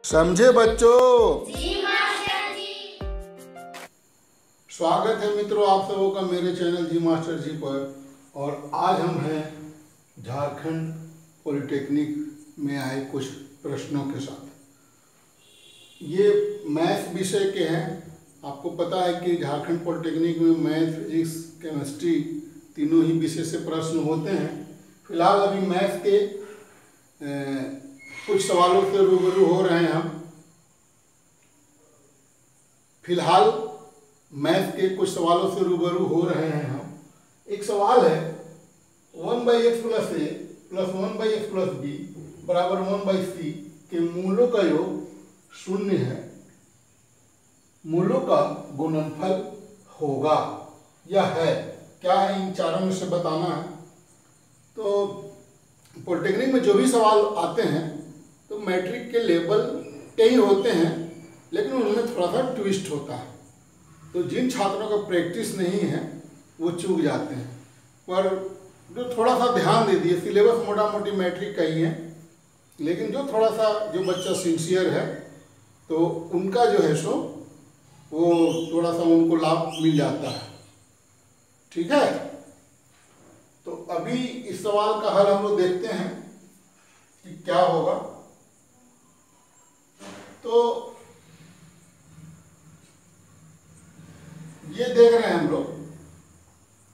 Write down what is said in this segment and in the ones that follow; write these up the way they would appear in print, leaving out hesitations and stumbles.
समझे बच्चों? जी मास्टर जी। स्वागत है मित्रों आप सबों का मेरे चैनल जी मास्टर जी पर। और आज हम हैं झारखंड पॉलिटेक्निक में आए कुछ प्रश्नों के साथ। ये मैथ विषय के हैं। आपको पता है कि झारखंड पॉलिटेक्निक में मैथ, फिजिक्स, केमिस्ट्री तीनों ही विषय से प्रश्न होते हैं। फिलहाल अभी मैथ के कुछ सवालों से रूबरू हो रहे हैं हम। फिलहाल मैथ के कुछ सवालों से रूबरू हो रहे हैं हम। एक सवाल है 1/x + a + 1/x + b बराबर 1/c के मूलों का योग 0 है। मूलों का गुणनफल होगा या है, क्या है, इन चारों में से बताना है। तो पॉलिटेक्निक में जो भी सवाल आते हैं तो मैट्रिक के लेवल के ही होते हैं, लेकिन उनमें थोड़ा सा ट्विस्ट होता है। तो जिन छात्रों का प्रैक्टिस नहीं है वो चूक जाते हैं। पर जो थोड़ा सा ध्यान दे दिए, सिलेबस मोटा मोटी मैट्रिक का ही है, लेकिन जो थोड़ा सा जो बच्चा सिंसियर है तो उनका जो है सो वो थोड़ा सा उनको लाभ मिल जाता है। ठीक है, तो अभी इस सवाल का हल हम लोग देखते हैं कि क्या होगा। तो ये देख रहे हैं हम लोग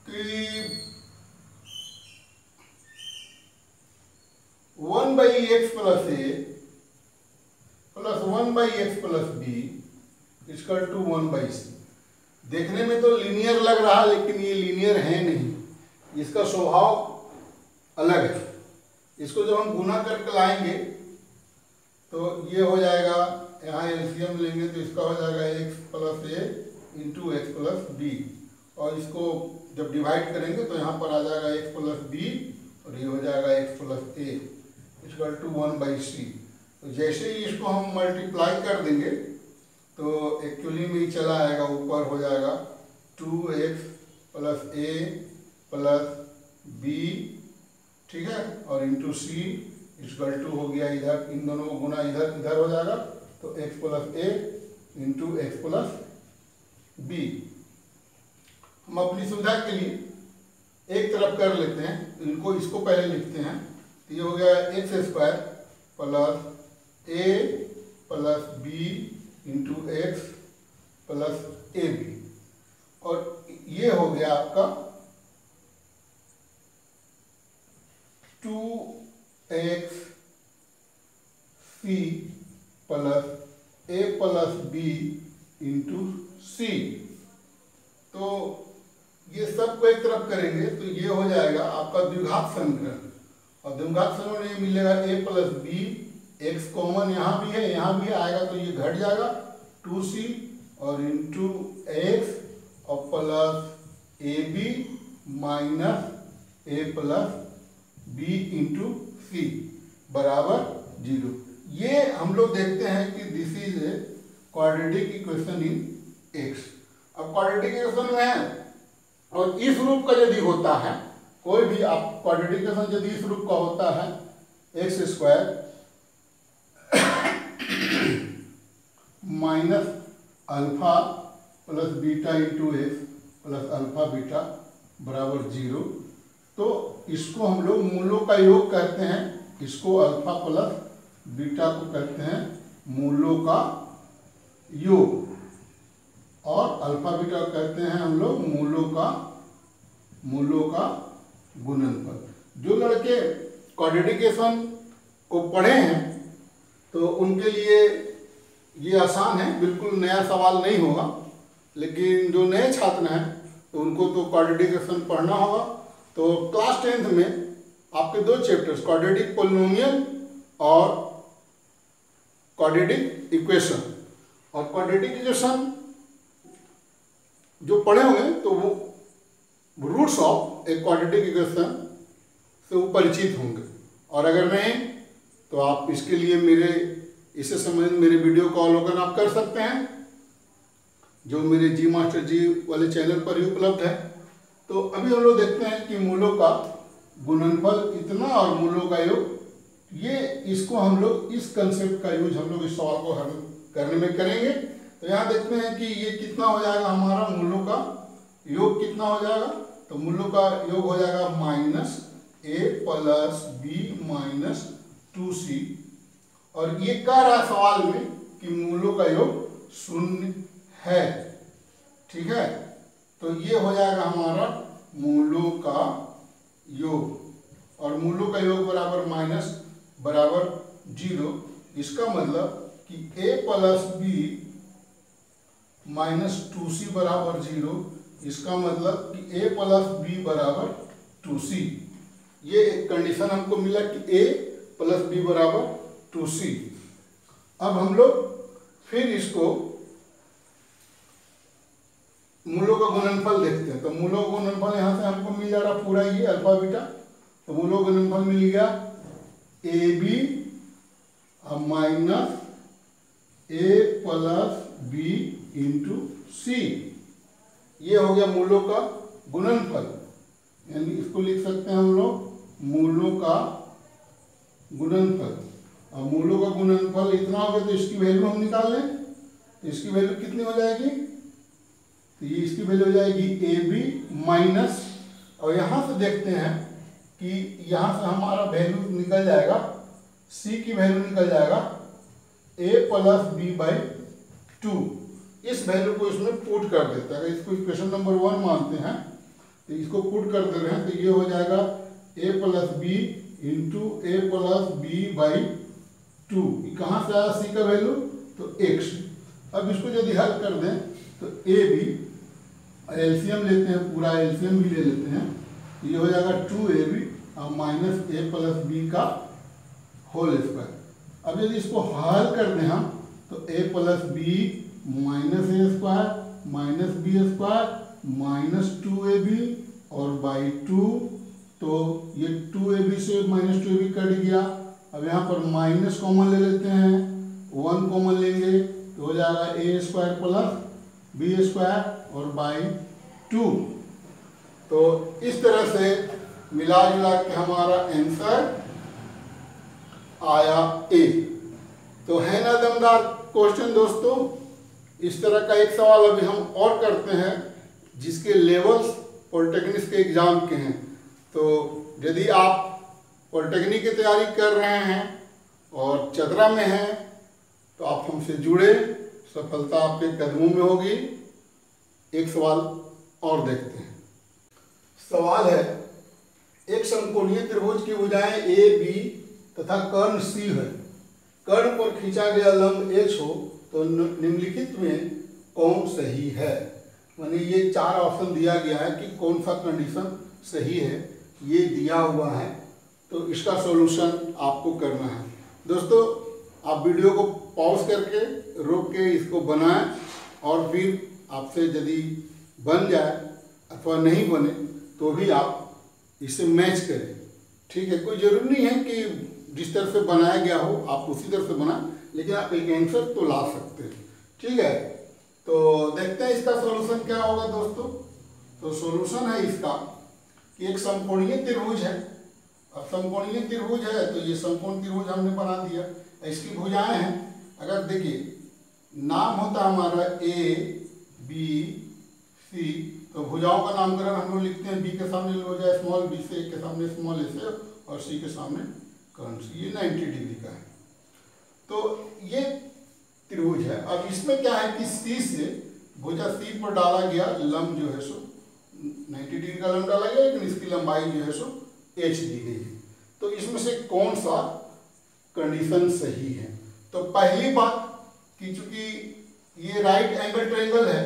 कि 1/x + a + 1/x + b = 1/c। देखने में तो लीनियर लग रहा है, लेकिन ये लीनियर है नहीं, इसका स्वभाव अलग है। इसको जब हम गुना करके लाएंगे तो ये हो जाएगा, यहाँ एलसीएम लेंगे तो इसका हो जाएगा x + a × x + b, और इसको जब डिवाइड करेंगे तो यहाँ पर आ जाएगा x + b और ये हो जाएगा x + a = 1/c। तो जैसे ही इसको हम मल्टीप्लाई कर देंगे तो एक्चुअली में ही चला आएगा, ऊपर हो जाएगा 2x + a + b, ठीक है, और इंटू c = हो गया इधर, इन दोनों को गुना इधर इधर हो जाएगा तो x + a × x + b। हम अपनी सुविधा के लिए एक तरफ कर लेते हैं, इनको इसको पहले लिखते हैं। तो ये हो गया x² + a + b × x + ab, और ये हो गया आपका 2xc + a + b × c। तो ये सब को एक तरफ करेंगे तो ये हो जाएगा आपका द्विघात समीकरण, और द्विघात समीकरण ये मिलेगा a + b, x कॉमन यहाँ भी है यहाँ भी आएगा तो ये घट जाएगा 2c और इंटू x और plus ab - a + b × c बराबर 0। ये हम लोग देखते हैं कि this is a quadratic equation in x। अब क्वाड्रेटिक इक्वेशन में है और इस रूप का यदि होता है, कोई भी आप क्वाड्रेटिक इक्वेशन यदि इस रूप का होता है x² - alpha + beta × x + alpha beta बराबर 0, तो इसको हम लोग मूलों का योग कहते हैं। इसको अल्फा + बीटा को कहते हैं मूलों का योग, और अल्फा बीटा कहते हैं हम लोग मूलों का गुणनफल। जो लड़के क्वाड्रेटिक इक्वेशन को पढ़े हैं तो उनके लिए ये आसान है, बिल्कुल नया सवाल नहीं होगा। लेकिन जो नए छात्र हैं तो उनको तो क्वाड्रेटिक इक्वेशन पढ़ना होगा। तो क्लास 10th में आपके 2 चैप्टर्स, क्वाड्रेटिक पॉलिनोमियल और क्वाड्रेटिक इक्वेशन, और क्वाड्रेटिक इक्वेशन जो पढ़े होंगे तो वो roots of a quadratic equation से वो परिचित होंगे, और अगर नहीं तो आप इसके लिए इससे संबंधित मेरे वीडियो का अवलोकन आप कर सकते हैं, जो मेरे जी मास्टर जी वाले चैनल पर ही उपलब्ध है। तो अभी हम लोग देखते हैं कि मूलों का गुणनफल इतना और मूलों का योग ये इसको हम लोग इस कंसेप्ट का यूज हम लोग इस सवाल को हल करने में करेंगे। तो यहाँ देखते हैं कि ये कितना हो जाएगा, हमारा मूलों का योग कितना हो जाएगा। तो मूलों का योग हो जाएगा minus A plus B minus 2c। और ये कह रहा है सवाल में कि मूलों का योग शून्य है। ठीक है, तो ये हो जाएगा हमारा मूलों का योग। और मूलों का योग बराबर माइनस बराबर 0। इसका मतलब कि a plus B minus 2c बराबर 0। इसका मतलब कि a प्लस बी बराबर 2c। ये एक कंडीशन हमको मिला कि a प्लस बी बराबर 2c। अब हम लोग फिर इसको मूलों का गुणनफल देखते हैं। तो मूलों का गुणनफल यहाँ से हमको मिल जा रहा पूरा ये अल्फा बीटा। तो मूलों का गुणनफल मिल गया A B minus A plus B into C. ये हो गया मूलों का गुणनफल, यानी इसको लिख सकते हैं हम लोग मूलों का गुणनफल। और मूलों का गुणनफल इतना हो गया तो इसकी वैल्यू हम निकाल लें। तो इसकी वैल्यू कितनी हो जाएगी, तो ये इसकी वैल्यू हो जाएगी ए बी माइनस, और यहाँ से देखते हैं कि यहाँ से हमारा वैल्यू निकल जाएगा, सी की वैल्यू निकल जाएगा ए प्लस बी बाई 2। इस वैल्यू को इसमें पुट कर देता है। इसको इक्वेशन नंबर 1 मानते हैं तो इसको पुट कर दे रहे हैं। तो ये हो जाएगा A plus B into A plus B by 2। कहाँ से आया सी का वैल्यू, तो x। अब इसको यदि हल कर दें तो ए बी एलसीएम लेते हैं, पूरा एलसीएम भी ले लेते हैं। ये हो जाएगा 2ab और माइनस ए प्लस बी का होल स्क्वायर। अब यदि इसको हल कर दें हम तो A plus B minus A square minus B square minus 2ab और बाई 2। तो ये 2ab से माइनस 2ab कट गया। अब यहाँ पर माइनस कॉमन ले लेते हैं, 1 कॉमन लेंगे तो हो जाएगा ए स्क्वायर प्लस बी स्क्वायर और बाई 2। तो इस तरह से मिला जुला के हमारा आंसर आया ए। तो है ना दमदार क्वेश्चन दोस्तों। इस तरह का एक सवाल अभी हम और करते हैं जिसके लेवल्स पॉलिटेक्निक के एग्जाम के हैं। तो यदि आप पॉलिटेक्निक की तैयारी कर रहे हैं और चतरा में हैं तो आप हमसे जुड़े, सफलता आपके कदमों में होगी। एक सवाल और देखते हैं। सवाल है, एक समकोणीय त्रिभुज की भुजाएं ए बी तथा कर्ण सी है। कर्ण पर खींचा गया लंब एच हो तो निम्नलिखित में कौन सही है। माने ये 4 ऑप्शन दिया गया है कि कौन सा कंडीशन सही है, ये दिया हुआ है। तो इसका सॉल्यूशन आपको करना है। दोस्तों आप वीडियो को पॉज करके रोक के इसको बनाएं और फिर आपसे यदि बन जाए अथवा नहीं बने तो भी आप इसे मैच करें। ठीक है, कोई जरूरी नहीं है कि जिस तरह से बनाया गया हो आप उसी तरह से बनाएं, लेकिन आप एक आंसर तो ला सकते हैं। ठीक है, तो देखते हैं इसका सॉल्यूशन क्या होगा दोस्तों। तो सॉल्यूशन है इसका कि एक समकोणीय त्रिभुज है। अब समकोणीय त्रिभुज है तो ये समकोण त्रिभुज हमने बना दिया। इसकी भुजाएं हैं, अगर देखिए नाम होता है हमारा ए बी सी, तो भुजाओं का नामकरण हम लोग लिखते हैं बी के सामने हो जाए स्मॉल बी से, ए के सामने स्मॉल ए से और सी के सामने कर्ण सी। ये 90 डिग्री का है। तो ये त्रिभुज है। अब इसमें क्या है कि सी से भुजा सी पर डाला गया लंब जो है सो 90 डिग्री का लंब डाला गया, लेकिन इसकी लंबाई जो है सो h दी गई है। तो इसमें से कौन सा कंडीशन सही है। तो पहली बात कि चूंकि ये राइट एंगल ट्रायंगल है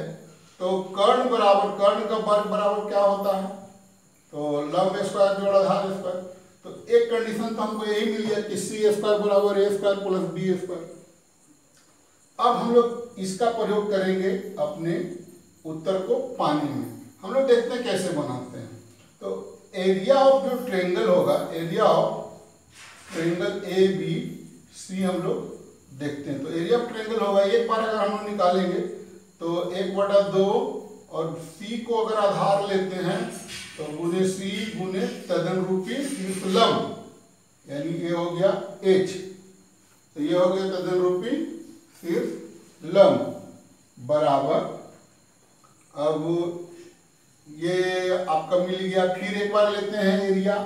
तो कर्ण बराबर कर्ण का वर्ग बराबर क्या होता है, तो लंब स्क्वायर जोड़ आधार स्क्वायर। तो एक कंडीशन तो हमको यही मिल गया कि सी स्क्वायर बराबर ए स्क्वायर प्लस बी स्क्वायर। अब हम लोग इसका प्रयोग करेंगे अपने उत्तर को पाने में। हम लोग देखते हैं कैसे बनाते हैं। तो एरिया ऑफ जो ट्रायंगल होगा, area of triangle A B C हम लोग देखते हैं। तो एरिया ऑफ ट्रायंगल होगा, एक बार अगर हम लोग निकालेंगे तो 1/2 और सी को अगर आधार लेते हैं तो गुने सी गुने तदनुरूपी शीर्ष लंब, यानी ये हो गया H, तो ये हो गया तदनुरूपी शीर्ष लंब बराबर, अब ये आपका मिल गया। फिर एक बार लेते हैं एरिया,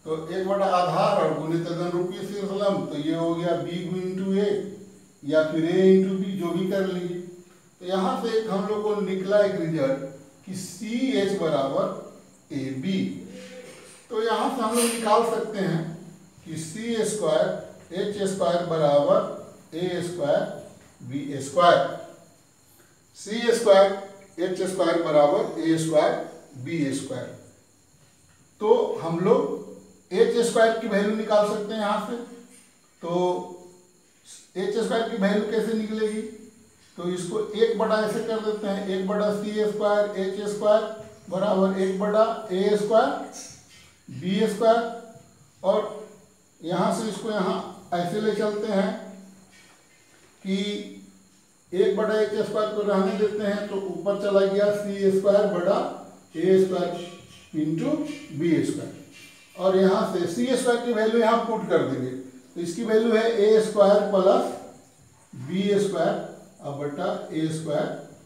तो 1/, आधार और गुने तदनुरूपी शीर्ष लंब, तो ये हो गया B × A या फिर A × B, जो भी कर लीजिए। तो यहाँ से हम लोग को निकला एक रिजल्ट कि CH बराबर AB। तो यहाँ से हम लोग निकाल सकते हैं कि C² H² बराबर A² B², C² H² बराबर A² B²। तो हम लोग H² की वैल्यू निकाल सकते हैं यहाँ से। तो H² की वैल्यू कैसे निकलेगी, तो इसको 1/, ऐसे कर देते हैं, 1/C² H² बराबर 1/A² B², और यहाँ से इसको यहाँ ऐसे ले चलते हैं कि 1/H² को रहने देते हैं, तो ऊपर चला गया C² A² × B², और यहाँ से C² की वैल्यू यहाँ पुट कर देंगे, तो इसकी वैल्यू है A² प्लस B² बटा A²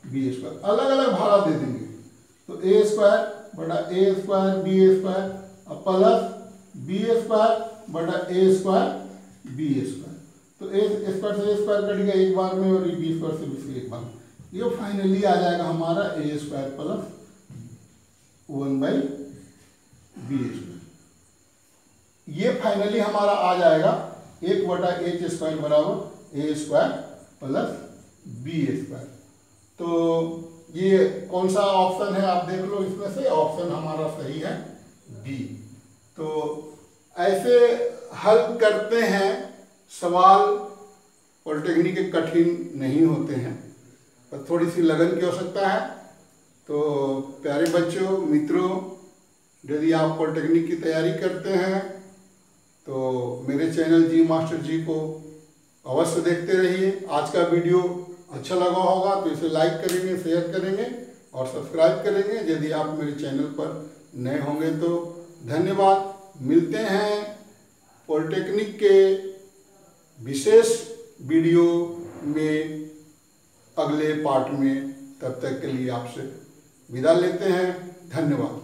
B², अलग अलग भाड़ा दे देंगे। तो A² बटा A² B² प्लस B² बटा A² B², तो A² से A² कट गया एक बार में, और B² से B² एक बार में। ये फाइनली आ जाएगा हमारा A² प्लस 1/B²। ये फाइनली हमारा आ जाएगा 1/H² बराबर A² प्लस B²। तो ये कौन सा ऑप्शन है आप देख लो, इसमें से ऑप्शन हमारा सही है B। तो ऐसे हल करते हैं सवाल, पॉलिटेक्निक के कठिन नहीं होते हैं, पर थोड़ी सी लगन की आवश्यकता है। तो प्यारे बच्चों, मित्रों, यदि आप पॉलिटेक्निक की तैयारी करते हैं तो मेरे चैनल जी मास्टर जी को अवश्य देखते रहिए। आज का वीडियो अच्छा लगा होगा तो इसे लाइक करेंगे, शेयर करेंगे और सब्सक्राइब करेंगे। यदि आप मेरे चैनल पर नए होंगे तो धन्यवाद। मिलते हैं पॉलिटेक्निक के विशेष वीडियो में अगले पार्ट में। तब तक के लिए आपसे विदा लेते हैं। धन्यवाद।